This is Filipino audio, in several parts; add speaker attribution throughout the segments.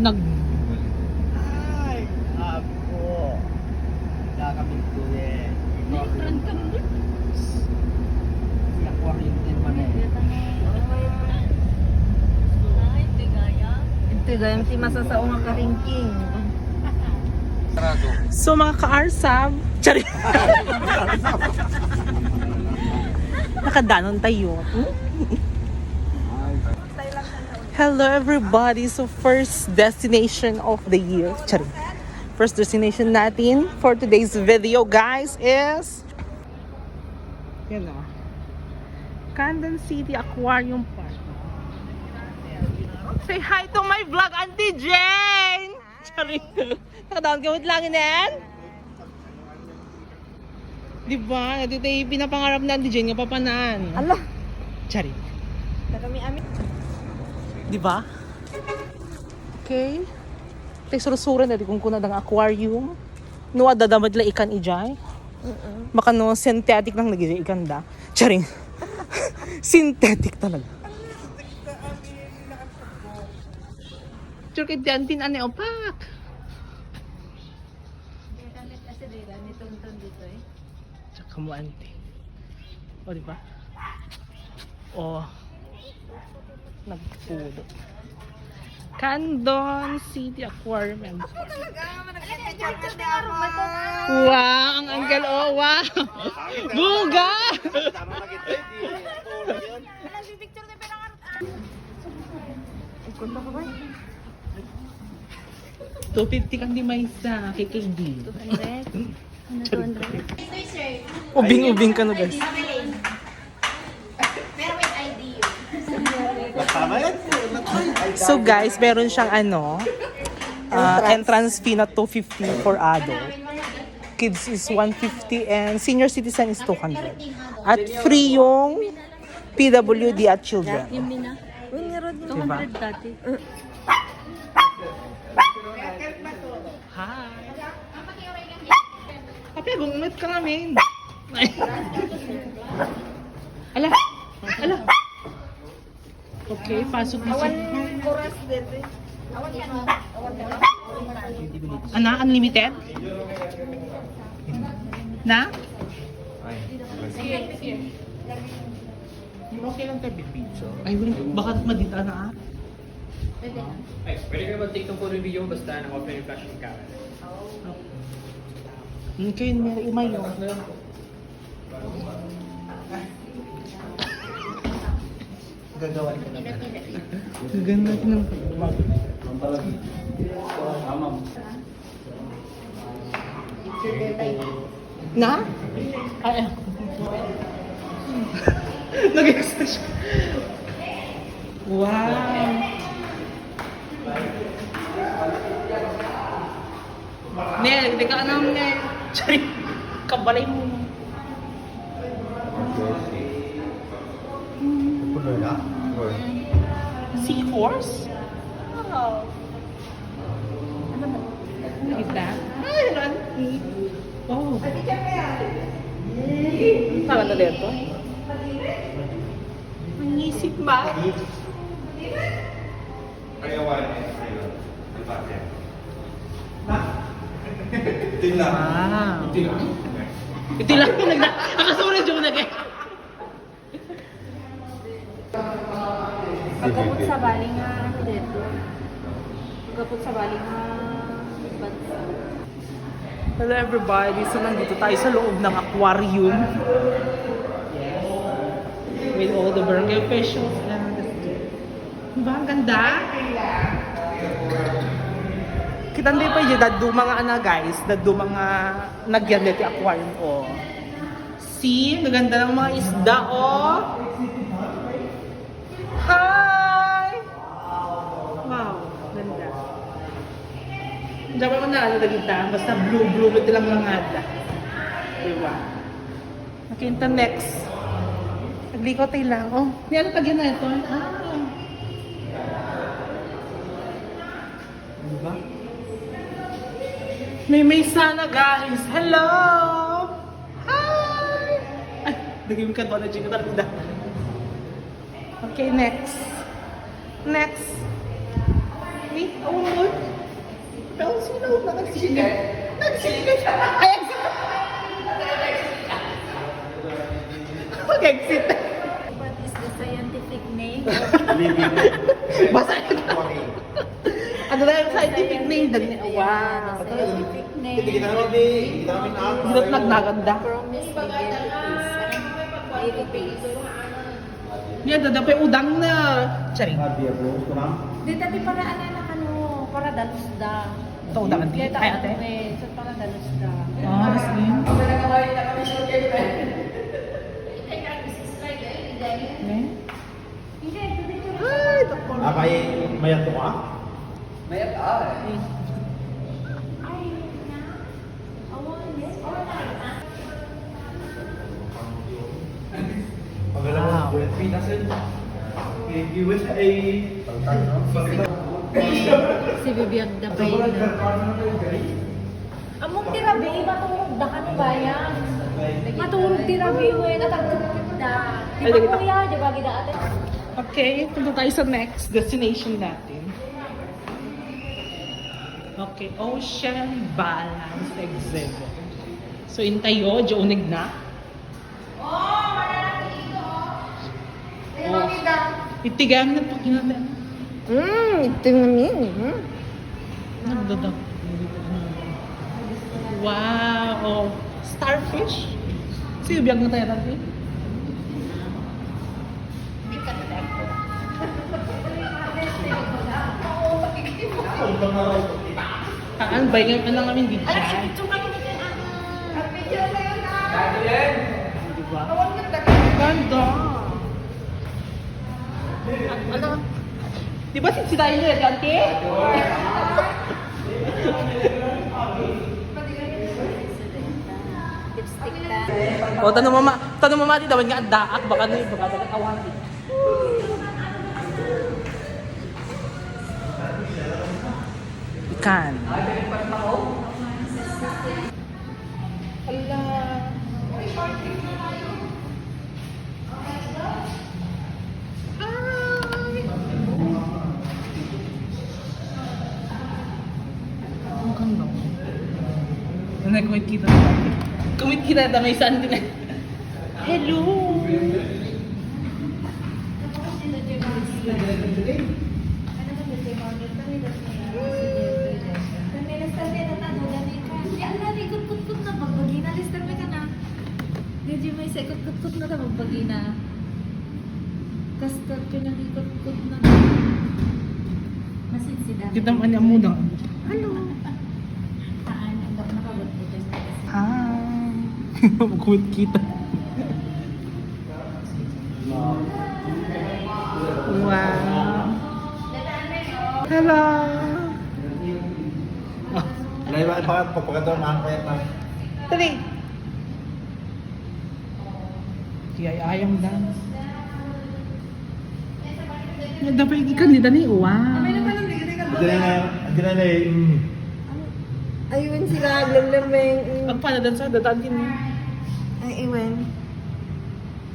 Speaker 1: Nag...
Speaker 2: Ay, ako. Wala kaming tuwi.
Speaker 3: Naibrand ka mo dun?
Speaker 2: Si aquarium din man eh.
Speaker 3: Ay, tigaya.
Speaker 4: Ito dahil si masasao nga karingking.
Speaker 1: So mga ka-arsab, Charing! Nakadanon tayo. Hello everybody! So first destination of the year. Charing. First destination natin for today's video guys is yan o. Camden City Aquarium Park. Say hi to my vlog, Auntie Jane! Charing. Nakadaon ka mo lang yan? Diba? Dito yung pinapangarap na Auntie Jane nga papanan.
Speaker 4: Ala,
Speaker 1: Charing.
Speaker 4: kami.
Speaker 1: Diba? Okay. Tay surusuran na di kung kuna ng aquarium. Nuwa dadamad la ikan ijay. Maka no synthetic lang nagiging ikan da. Charing. Synthetic talaga. Sure kay Dantin ane opak.
Speaker 3: Kasi dito, may tuntun dito eh.
Speaker 1: Tsaka mo auntie. O diba? O. Nagpudo. Camden City Aquarium and wow, ang anggal, oh, wow! Buga!
Speaker 4: Kunta ka ba?
Speaker 1: 250 kang di may isa, KKD.
Speaker 3: 200? 200?
Speaker 1: Ubing-ubing ka no guys.
Speaker 3: Pero with ID
Speaker 1: So guys, meron siyang entrance fee na 250 for adult. Kids is 150 and senior citizen is 200. At free yung PWD at children.
Speaker 3: Yung mina?
Speaker 4: Uy, meron din.
Speaker 3: 200 dati.
Speaker 1: Hi! Papi, gumamit ka namin. Ala! Ala! Okay, pasok na
Speaker 4: Awan
Speaker 1: siya.
Speaker 4: oras dito.
Speaker 1: Ana, unlimited? Na? Okay lang tayo pizza. Ay, baka madita na
Speaker 5: Ay, pwede kayo mag-take ng photo video basta naka-off na yung flash ng camera.
Speaker 1: Okay, may umayo.
Speaker 2: Gagawa ko na.
Speaker 1: Gaganda ng na? Ay, nag-extra siya. Wow! Nel, di ka anong Nel. Charing, kabalay mo.
Speaker 2: Puno na?
Speaker 1: Seahorse? Wow! Ano ba? Look at that. Ay, Randy. Oh. Saan na dito? Ang isip ba? Wow. Ito lang yung nakasunod yung nag
Speaker 3: Pagkapot sa baling nga dito. Pagkapot sa baling nga bansa.
Speaker 1: Hello everybody, so nandito tayo sa loob ng aquarium. Yes. With all the barangay officials and diba, ang ganda? Kita hindi pa yun, dadu mga guys, dadu mga nagyan dito aquarium ko. See, ang ganda ng mga isda, oh! Hi! Wow, ganda. Diyan pa man na kita, basta blue ito lang mga ada. Diba? Nakinta next. Nagliko tayo lang. Oh, di ano tagyan na ito? Diba? May sana guys. Hello! Hi! Ay, naging ka doon na dyan ka. Okay, next. Next. Wait, oh, pero sino na nagsigat? Nagsigat! Ay, exit! Mag-exit!
Speaker 3: What is the scientific name?
Speaker 1: Basta ano na yung scientific name? Wow!
Speaker 3: The scientific name.
Speaker 1: Hirap nagnaganda.
Speaker 3: Database.
Speaker 1: Yan, dadapay udang na. Charing.
Speaker 3: Di tati para para dalusda.
Speaker 1: Ito udang ang
Speaker 3: Kaya
Speaker 1: Ay, ate?
Speaker 3: So para dalusda.
Speaker 1: Ah, sige. Ay, takbo.
Speaker 6: Abay, mayat ko ka?
Speaker 2: Mayat ah.
Speaker 6: Wow. You wish ay...
Speaker 3: Si Bibiyag da pa yun. Among tirabi, matulog da ka ni bayan. Matulog tirabi, we, natagtagtag da. Di ba kuya, di ba gida ate?
Speaker 1: Okay, punta tayo sa next destination natin. Okay, Ocean Balance Exhibit. So, in tayo, unig na. Oh! Itigang na pakinatan.
Speaker 4: Ito yung namin.
Speaker 1: Nagdadak. Wow! Oh, starfish? Sige, biyag na tayo natin. Kaan, bayan ka lang kami dito. Diba? Ganda! Ano? Diba si tayo nyo yan, Auntie?
Speaker 3: Lipstick da.
Speaker 1: O, tanong mama, di dawan nga daak, baka na yung baka dagat awan. Ikan. Ala. Ang ganda. Nanay, kumit kita na natin. Kumit kita na may saan din. Hello!
Speaker 3: Ikot-ikot na ta magbagina. Kastat pinag-ikot-ikot na. Masin si Dami.
Speaker 1: Kita mo niya muna.
Speaker 3: Hello. Taan, ang dapat nakabot po tayo.
Speaker 1: Hi! Kumit kita. Wow! Hello!
Speaker 6: Alay ba, bakit pagpagkataon na kaya pa?
Speaker 1: Tali! Ayang dance. Dapat ikan nito ni wow.
Speaker 6: Hindi na
Speaker 4: Ayun sila, lamlameng.
Speaker 1: Ang panadan sa datan din niya.
Speaker 4: Ay, iwan.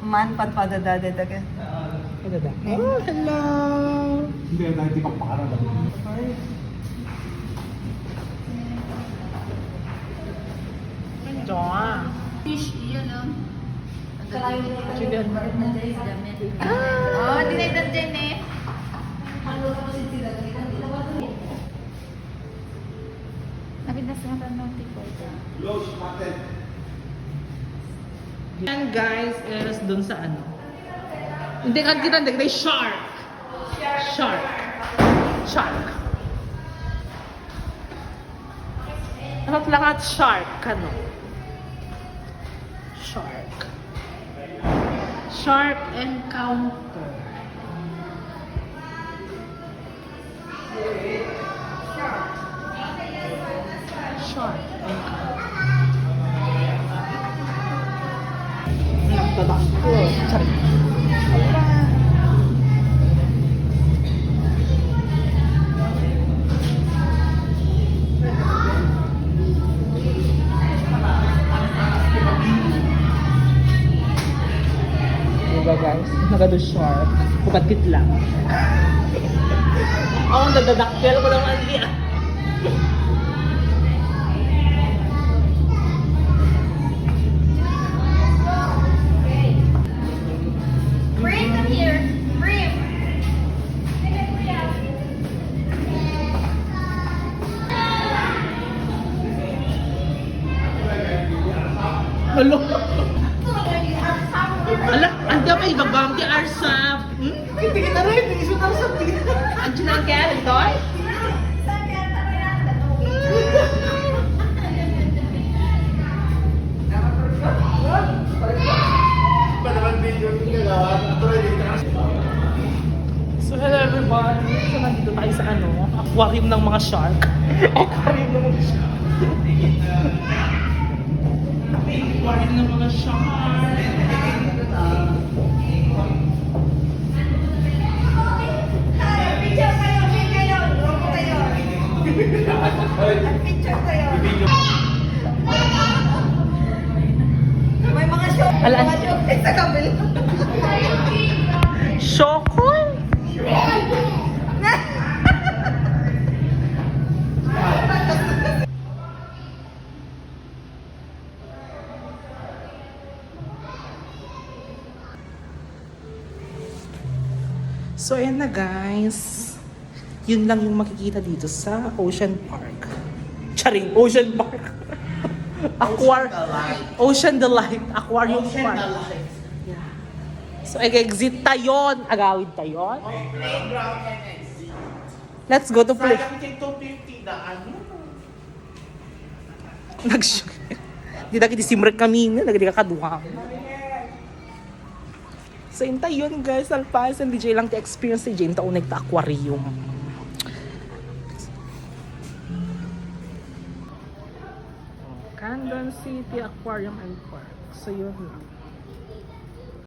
Speaker 4: Man, padpadadada daga.
Speaker 1: Padada. Oh, hello!
Speaker 6: Hindi na hindi pagpakaran.
Speaker 1: Ito ah.
Speaker 3: Fish, yun o.
Speaker 1: Chilean.
Speaker 3: Oh, dinagdag din eh. Nabinas nga pa ng tikoy.
Speaker 1: Yan guys is dun sa ano. Hindi kan kita nagday shark. Shark. Shark. Dapat lang at shark kano. Shark. Shark encounter. Shark encounter. Nagtatakbo. Sorry. Diba guys? Nagado shark. Kupatit lang. Oh, Dadadakkel ko naman niya.
Speaker 3: Brim, come here. Brim.
Speaker 1: Halo. Ala, anda pa ibabang ti Arsap. Hindi ka na rin, hindi ka na Arsap. Andiyan ang kaya, Toy?
Speaker 6: Ba naman video yung gagawa? Tuloy dito.
Speaker 1: So hello everyone. So nandito tayo sa aquarium ng mga shark. Aquarium ng mga shark. Aquarium ng mga shark.
Speaker 4: Picture kayo. May mga show.
Speaker 1: Ala-
Speaker 4: Mga show sa kabila.
Speaker 1: Shokoy! So ayan na guys. Yun lang yung makikita dito sa Ocean Park. Charing, Ocean Park. Ocean Delight. Aquarium Park. Yeah. So exit tayon. Agawid tayon. Let's go to play. Nag-shoot. Di na kitisimrek kami na. Nagdi ka kaduha. So intay yun guys. Alpas and DJ lang ti-experience si Jane taon nagta-aquarium. Candon City Aquarium and Park. So yun lang.